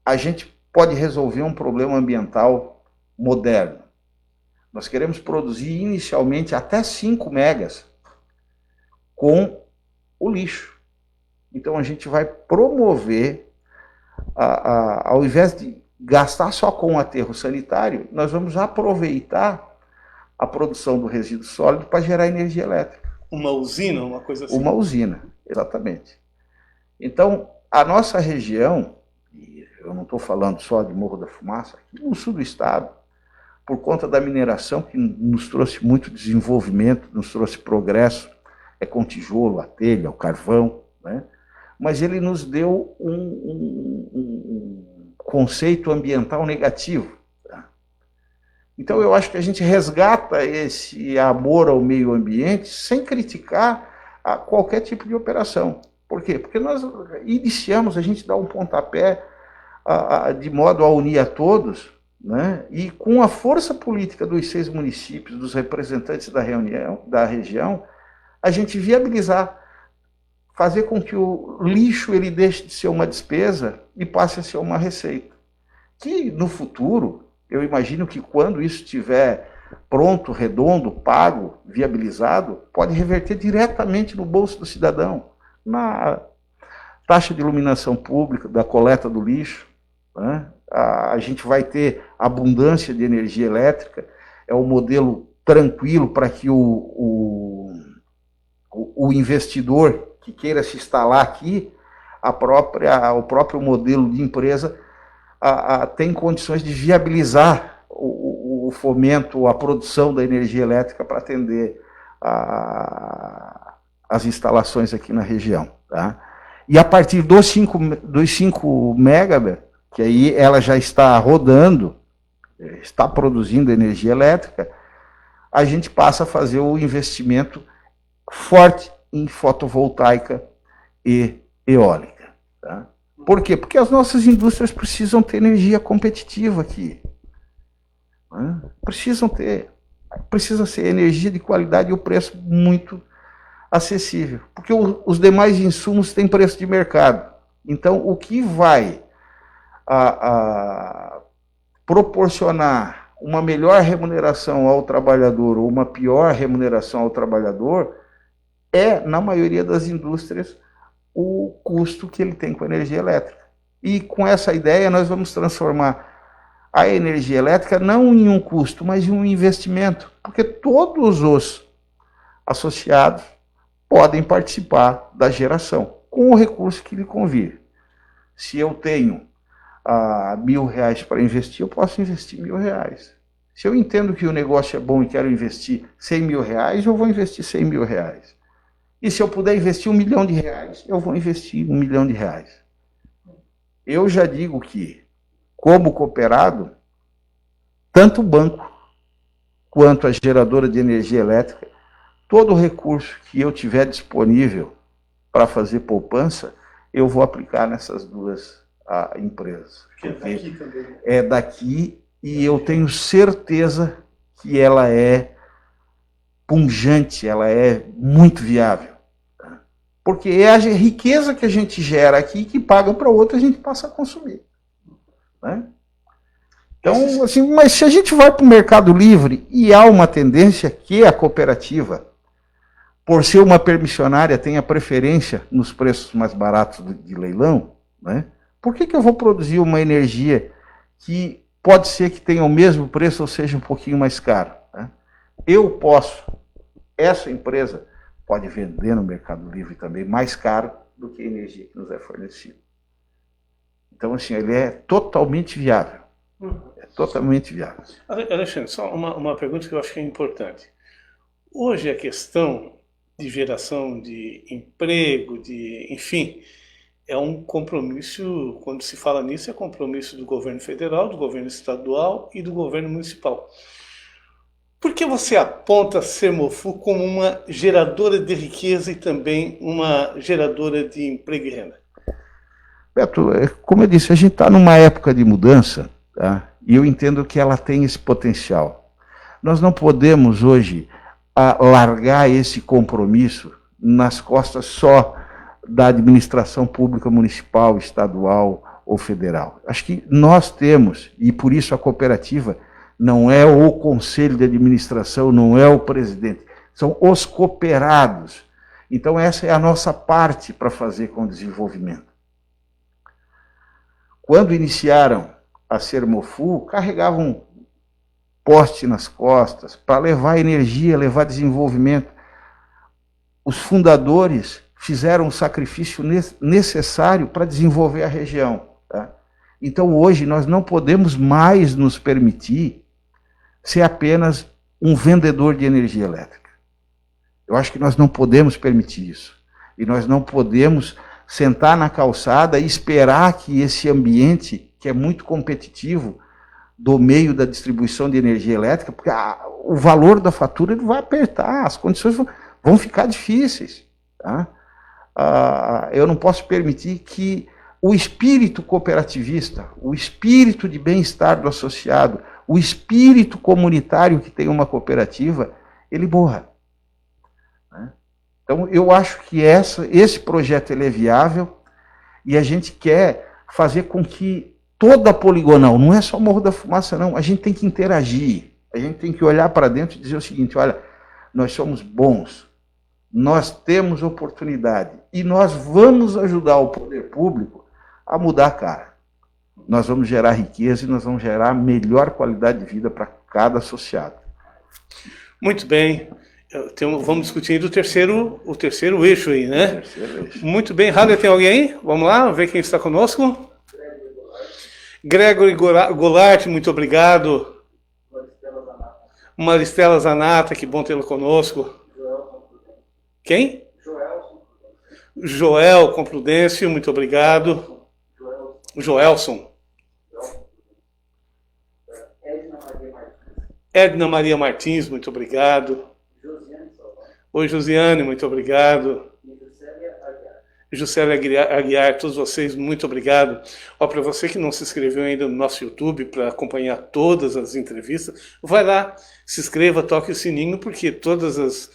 a gente pode resolver um problema ambiental moderno. Nós queremos produzir inicialmente até 5 megas com o lixo. Então a gente vai promover, ao invés de gastar só com o aterro sanitário, nós vamos aproveitar a produção do resíduo sólido para gerar energia elétrica. Uma usina, uma coisa assim? Uma usina, exatamente. Então, a nossa região, e eu não estou falando só de Morro da Fumaça, aqui no sul do estado, por conta da mineração, que nos trouxe muito desenvolvimento, nos trouxe progresso, com tijolo, a telha, o carvão, né? Mas ele nos deu um conceito ambiental negativo. Então eu acho que a gente resgata esse amor ao meio ambiente sem criticar qualquer tipo de operação. Por quê? Porque nós iniciamos, a gente dá um pontapé de modo a unir a todos, né? E com a força política dos 6 municípios, dos representantes da região, a gente viabilizar, fazer com que o lixo ele deixe de ser uma despesa e passe a ser uma receita. Que no futuro, eu imagino que quando isso estiver pronto, redondo, pago, viabilizado, pode reverter diretamente no bolso do cidadão, na taxa de iluminação pública, da coleta do lixo, né? A gente vai ter abundância de energia elétrica, é um modelo tranquilo para que o investidor que queira se instalar aqui, o próprio modelo de empresa tem condições de viabilizar o fomento, a produção da energia elétrica para atender as instalações aqui na região. Tá? E a partir dos 5 megawatts, que aí ela já está rodando, está produzindo energia elétrica, a gente passa a fazer o investimento forte em fotovoltaica e eólica. Tá? Por quê? Porque as nossas indústrias precisam ter energia competitiva aqui. Né? Precisa ser energia de qualidade e o preço muito acessível. Porque os demais insumos têm preço de mercado. Então, o que vai proporcionar uma melhor remuneração ao trabalhador ou uma pior remuneração ao trabalhador é, na maioria das indústrias, o custo que ele tem com a energia elétrica. E com essa ideia nós vamos transformar a energia elétrica não em um custo, mas em um investimento, porque todos os associados podem participar da geração, com o recurso que lhe convir. Se eu tenho R$1.000 para investir, eu posso investir R$1.000. Se eu entendo que o negócio é bom e quero investir R$100.000, eu vou investir R$100.000. E se eu puder investir R$1.000.000, eu vou investir R$1.000.000. Eu já digo que, como cooperado, tanto o banco quanto a geradora de energia elétrica, todo o recurso que eu tiver disponível para fazer poupança, eu vou aplicar nessas duas empresas. É daqui e eu tenho certeza que ela é pungente, ela é muito viável. Porque é a riqueza que a gente gera aqui que paga para outra a gente passa a consumir. Né? Então, assim, mas se a gente vai para o mercado livre e há uma tendência que a cooperativa, por ser uma permissionária, tenha preferência nos preços mais baratos de leilão, né? Por que eu vou produzir uma energia que pode ser que tenha o mesmo preço ou seja um pouquinho mais caro? Né? Eu posso, essa empresa pode vender no Mercado Livre também mais caro do que a energia que nos é fornecida. Então, assim, ele é totalmente viável. É totalmente viável. Alexandre, só uma pergunta que eu acho que é importante. Hoje a questão de geração de emprego, enfim, é um compromisso, quando se fala nisso, é compromisso do governo federal, do governo estadual e do governo municipal. Por que você aponta a Sermofu como uma geradora de riqueza e também uma geradora de emprego e renda? Beto, como eu disse, a gente está numa época de mudança, tá? E eu entendo que ela tem esse potencial. Nós não podemos hoje largar esse compromisso nas costas só da administração pública municipal, estadual ou federal. Acho que nós temos, e por isso a cooperativa não é o conselho de administração, não é o presidente, são os cooperados. Então essa é a nossa parte para fazer com o desenvolvimento. Quando iniciaram a Sermofu, carregavam poste nas costas para levar energia, levar desenvolvimento. Os fundadores fizeram o sacrifício necessário para desenvolver a região. Tá? Então hoje nós não podemos mais nos permitir ser apenas um vendedor de energia elétrica. Eu acho que nós não podemos permitir isso. E nós não podemos sentar na calçada e esperar que esse ambiente, que é muito competitivo, do meio da distribuição de energia elétrica, porque o valor da fatura ele vai apertar, as condições vão ficar difíceis. Tá? Eu não posso permitir que o espírito cooperativista, o espírito de bem-estar do associado, o espírito comunitário que tem uma cooperativa, ele morra. Então, eu acho que esse projeto ele é viável e a gente quer fazer com que toda a poligonal, não é só Morro da Fumaça, não, a gente tem que interagir, a gente tem que olhar para dentro e dizer o seguinte, olha, nós somos bons, nós temos oportunidade e nós vamos ajudar o poder público a mudar a cara. Nós vamos gerar riqueza e nós vamos gerar melhor qualidade de vida para cada associado. Muito bem. Vamos discutir aí o terceiro eixo aí, né? Terceiro eixo. Muito bem. Rádio, tem alguém aí? Vamos lá, ver quem está conosco. Gregory Goulart, muito obrigado. Maristela Zanata, que bom tê-lo conosco. Quem? Joel com Prudêncio, muito obrigado. Joelson. Edna Maria Martins, muito obrigado. Oi, Josiane, muito obrigado. Juscelia Aguiar, todos vocês, muito obrigado. Para você que não se inscreveu ainda no nosso YouTube para acompanhar todas as entrevistas, vai lá, se inscreva, toque o sininho, porque todas as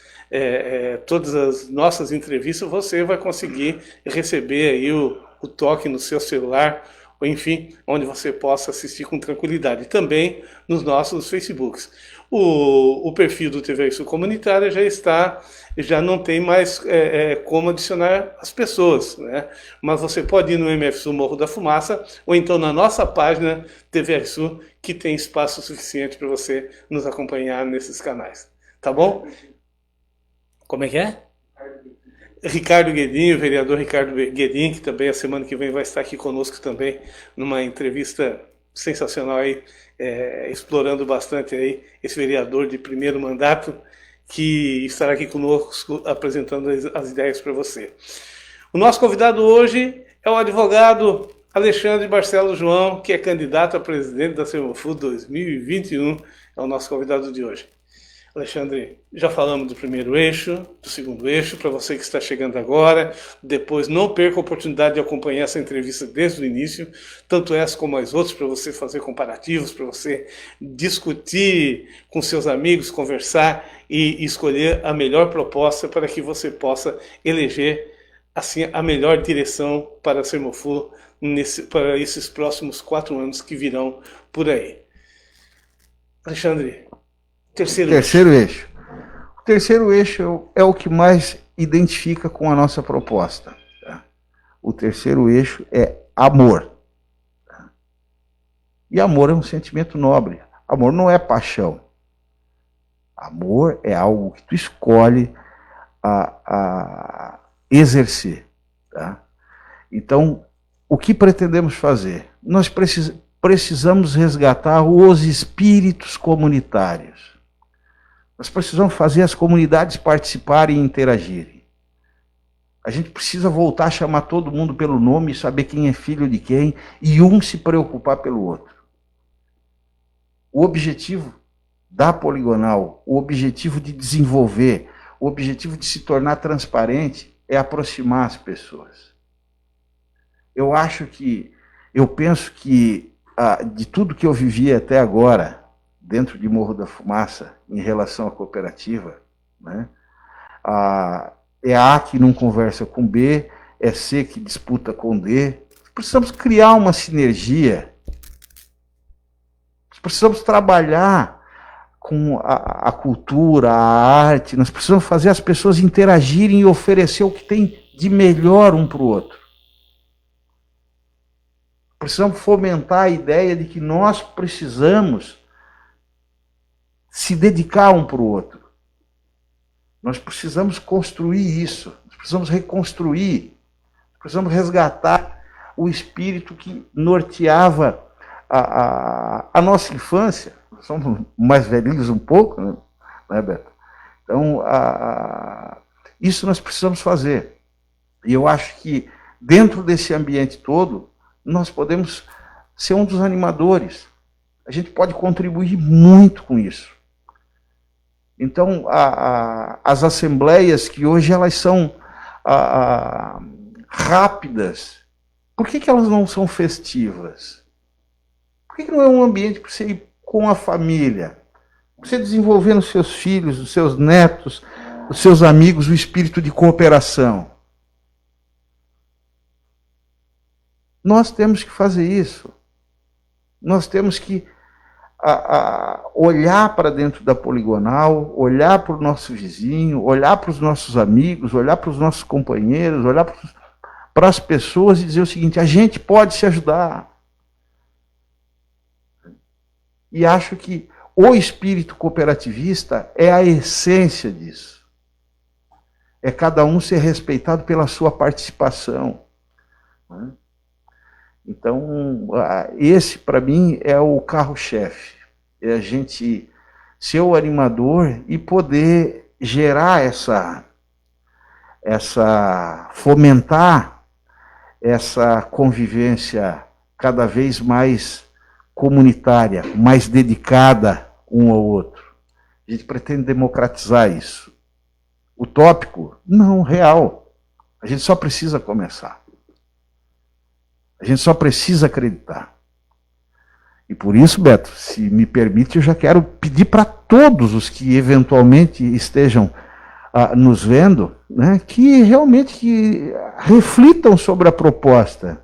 nossas entrevistas você vai conseguir receber aí o toque no seu celular, ou enfim, onde você possa assistir com tranquilidade. Também nos nossos Facebooks. O perfil do TV Sul Comunitária já não tem mais como adicionar as pessoas, né? Mas você pode ir no MF Sul Morro da Fumaça, ou então na nossa página TV Sul, que tem espaço suficiente para você nos acompanhar nesses canais. Tá bom? Como é que é? Ricardo Guedin, o vereador Ricardo Guedin, que também a semana que vem vai estar aqui conosco também, numa entrevista sensacional aí, explorando bastante aí esse vereador de primeiro mandato, que estará aqui conosco apresentando as ideias para você. O nosso convidado hoje é o advogado Alexandre Barcelos João, que é candidato a presidente da Sermofu 2021, é o nosso convidado de hoje. Alexandre, já falamos do primeiro eixo, do segundo eixo, para você que está chegando agora, depois não perca a oportunidade de acompanhar essa entrevista desde o início, tanto essa como as outras, para você fazer comparativos, para você discutir com seus amigos, conversar e escolher a melhor proposta para que você possa eleger assim a melhor direção para a Sermofu para esses próximos 4 anos que virão por aí. Alexandre, Terceiro eixo. O terceiro eixo é o que mais identifica com a nossa proposta. Tá? O terceiro eixo é amor. Tá? E amor é um sentimento nobre. Amor não é paixão. Amor é algo que tu escolhe a exercer. Tá? Então, o que pretendemos fazer? Nós precisamos resgatar os espíritos comunitários. Nós precisamos fazer as comunidades participarem e interagirem. A gente precisa voltar a chamar todo mundo pelo nome e saber quem é filho de quem e um se preocupar pelo outro. O objetivo da poligonal, o objetivo de desenvolver, o objetivo de se tornar transparente é aproximar as pessoas. Eu penso que de tudo que eu vivi até agora, dentro de Morro da Fumaça, em relação à cooperativa, né? É A que não conversa com B, é C que disputa com D. Precisamos criar uma sinergia. Precisamos trabalhar com a cultura, a arte. Nós precisamos fazer as pessoas interagirem e oferecer o que tem de melhor um para o outro. Precisamos fomentar a ideia de que nós precisamos se dedicar um para o outro. Nós precisamos construir isso, nós precisamos reconstruir, precisamos resgatar o espírito que norteava a nossa infância. Nós somos mais velhinhos um pouco, né, Beto? Então, isso nós precisamos fazer. E eu acho que dentro desse ambiente todo, nós podemos ser um dos animadores. A gente pode contribuir muito com isso. Então, as assembleias que hoje elas são rápidas Por que elas não são festivas? Por que não é um ambiente para você ir com a família? Para você desenvolver nos seus filhos, nos seus netos, nos seus amigos, o espírito de cooperação. Nós temos que fazer isso. Nós temos que olhar para dentro da poligonal, olhar para o nosso vizinho, olhar para os nossos amigos, olhar para os nossos companheiros, olhar para as pessoas e dizer o seguinte: a gente pode se ajudar. E acho que o espírito cooperativista é a essência disso. É cada um ser respeitado pela sua participação. Então, esse para mim é o carro-chefe. É a gente ser o animador e poder gerar fomentar essa convivência cada vez mais comunitária, mais dedicada um ao outro. A gente pretende democratizar isso. Utópico? Não, real. A gente só precisa começar. A gente só precisa acreditar. E por isso, Beto, se me permite, eu já quero pedir para todos os que eventualmente estejam nos vendo, né, que realmente reflitam sobre a proposta,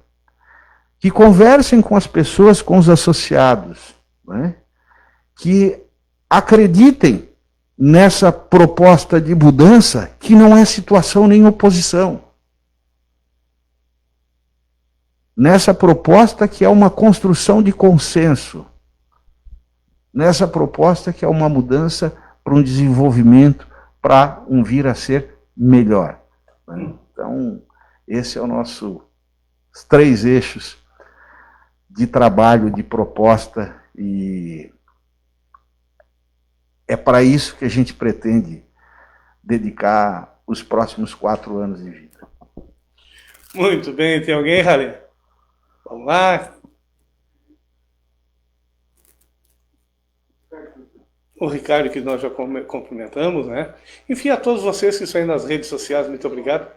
que conversem com as pessoas, com os associados, né, que acreditem nessa proposta de mudança, que não é situação nem oposição. Nessa proposta que é uma construção de consenso, nessa proposta que é uma mudança para um desenvolvimento, para um vir a ser melhor. Então, esse é o nosso 3 eixos de trabalho, de proposta, e é para isso que a gente pretende dedicar os próximos 4 anos de vida. Muito bem, tem alguém, Rally? Vamos lá. O Ricardo, que nós já cumprimentamos, né? Enfim, a todos vocês que estão aí nas redes sociais, muito obrigado.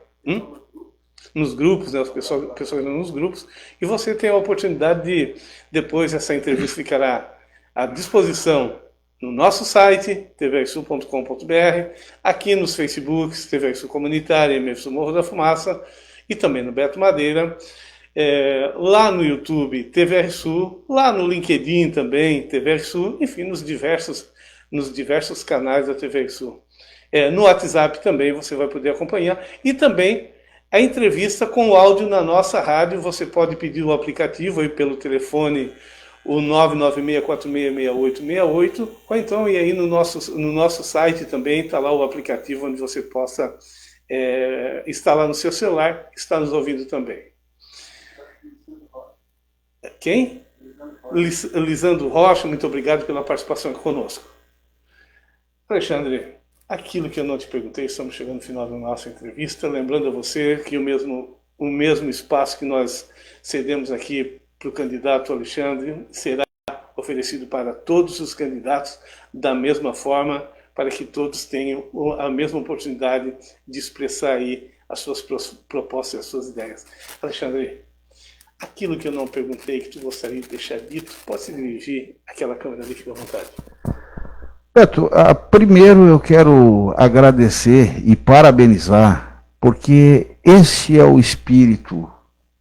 Nos grupos, né? As pessoas nos grupos. E você tem a oportunidade de, depois essa entrevista ficará à disposição no nosso site, tvaisul.com.br, aqui nos Facebooks, TV Aisul Comunitária, MFSU Morro da Fumaça, e também no Beto Madeira. Lá no YouTube, TVR Sul, lá no LinkedIn também, TVR Sul, enfim, nos diversos canais da TVR Sul. No WhatsApp também você vai poder acompanhar, e também a entrevista com o áudio na nossa rádio. Você pode pedir o aplicativo aí pelo telefone, o 996466868, ou então e aí no nosso site também está lá o aplicativo onde você possa instalar no seu celular, está nos ouvindo também. Quem? Lisandro Rocha, muito obrigado pela participação aqui conosco. Alexandre, aquilo que eu não te perguntei, estamos chegando no final da nossa entrevista, lembrando a você que o mesmo espaço que nós cedemos aqui para o candidato Alexandre será oferecido para todos os candidatos da mesma forma, para que todos tenham a mesma oportunidade de expressar aí as suas propostas e as suas ideias. Alexandre, aquilo que eu não perguntei, que tu gostaria de deixar dito, pode se dirigir àquela câmera ali, fica à vontade. Beto, primeiro eu quero agradecer e parabenizar, porque esse é o espírito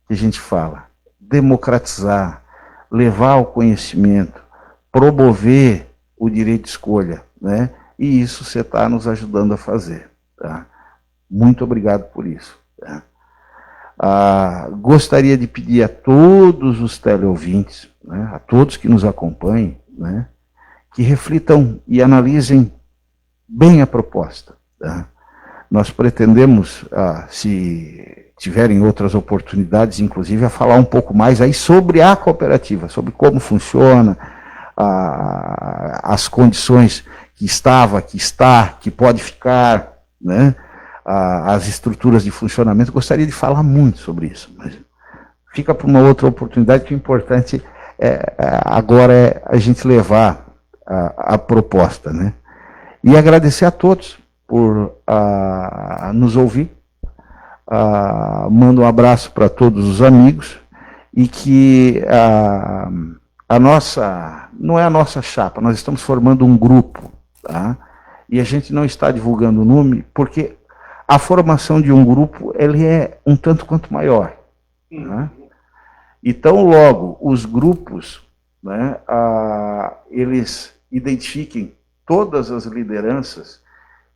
que a gente fala: democratizar, levar o conhecimento, promover o direito de escolha, né? E isso você está nos ajudando a fazer, tá? Muito obrigado por isso, tá? Gostaria de pedir a todos os teleouvintes, né, a todos que nos acompanhem, né, que reflitam e analisem bem a proposta, tá? Nós pretendemos, se tiverem outras oportunidades, inclusive, a falar um pouco mais aí sobre a cooperativa, sobre como funciona, as condições que estava, que está, que pode ficar, né? As estruturas de funcionamento. Gostaria de falar muito sobre isso, mas fica para uma outra oportunidade, que o importante agora é a gente levar a proposta, né? E agradecer a todos por nos ouvir. Mando um abraço para todos os amigos e que a nossa, não é a nossa chapa, nós estamos formando um grupo, tá? E a gente não está divulgando o nome, porque a formação de um grupo, ele é um tanto quanto maior. Né? Então, logo, os grupos, né, eles identifiquem todas as lideranças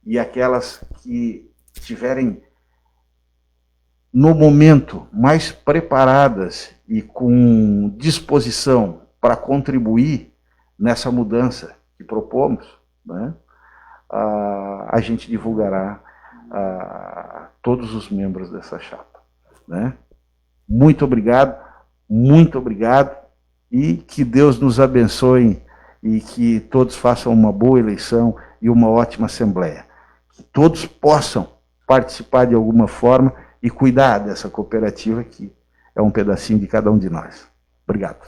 e aquelas que tiverem, no momento, mais preparadas e com disposição para contribuir nessa mudança que propomos, né, a gente divulgará todos os membros dessa chapa. Né? Muito obrigado e que Deus nos abençoe e que todos façam uma boa eleição e uma ótima assembleia. Que todos possam participar de alguma forma e cuidar dessa cooperativa que é um pedacinho de cada um de nós. Obrigado.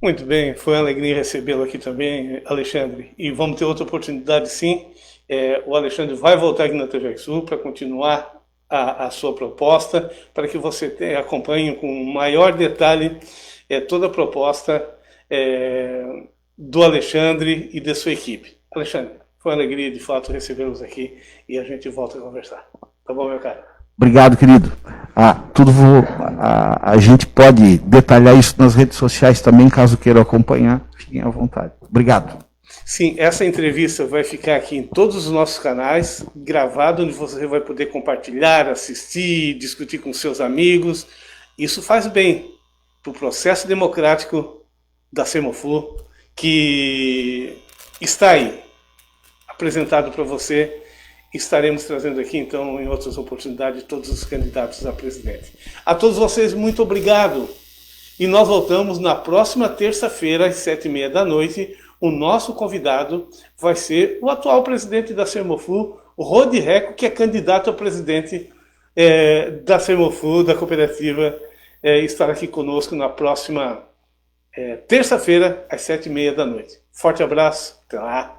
Muito bem, foi uma alegria recebê-lo aqui também, Alexandre. E vamos ter outra oportunidade, sim. O Alexandre vai voltar aqui na TV Sul para continuar a sua proposta, para que você acompanhe com maior detalhe toda a proposta do Alexandre e da sua equipe. Alexandre, foi uma alegria de fato recebê-los aqui e a gente volta a conversar. Tá bom, meu cara? Obrigado, querido. A gente pode detalhar isso nas redes sociais também, caso queiram acompanhar, fiquem à vontade. Obrigado. Sim, essa entrevista vai ficar aqui em todos os nossos canais, gravado, onde você vai poder compartilhar, assistir, discutir com seus amigos. Isso faz bem para o processo democrático da Sermoflu, que está aí, apresentado para você. Estaremos trazendo aqui, então, em outras oportunidades, todos os candidatos a presidente. A todos vocês, muito obrigado. E nós voltamos na próxima terça-feira, às 7h30 da noite. O nosso convidado vai ser o atual presidente da Sermoflu, o Rodi Reco, que é candidato a presidente da Sermoflu, da cooperativa, estará aqui conosco na próxima terça-feira, às 7h30 da noite. Forte abraço, até lá.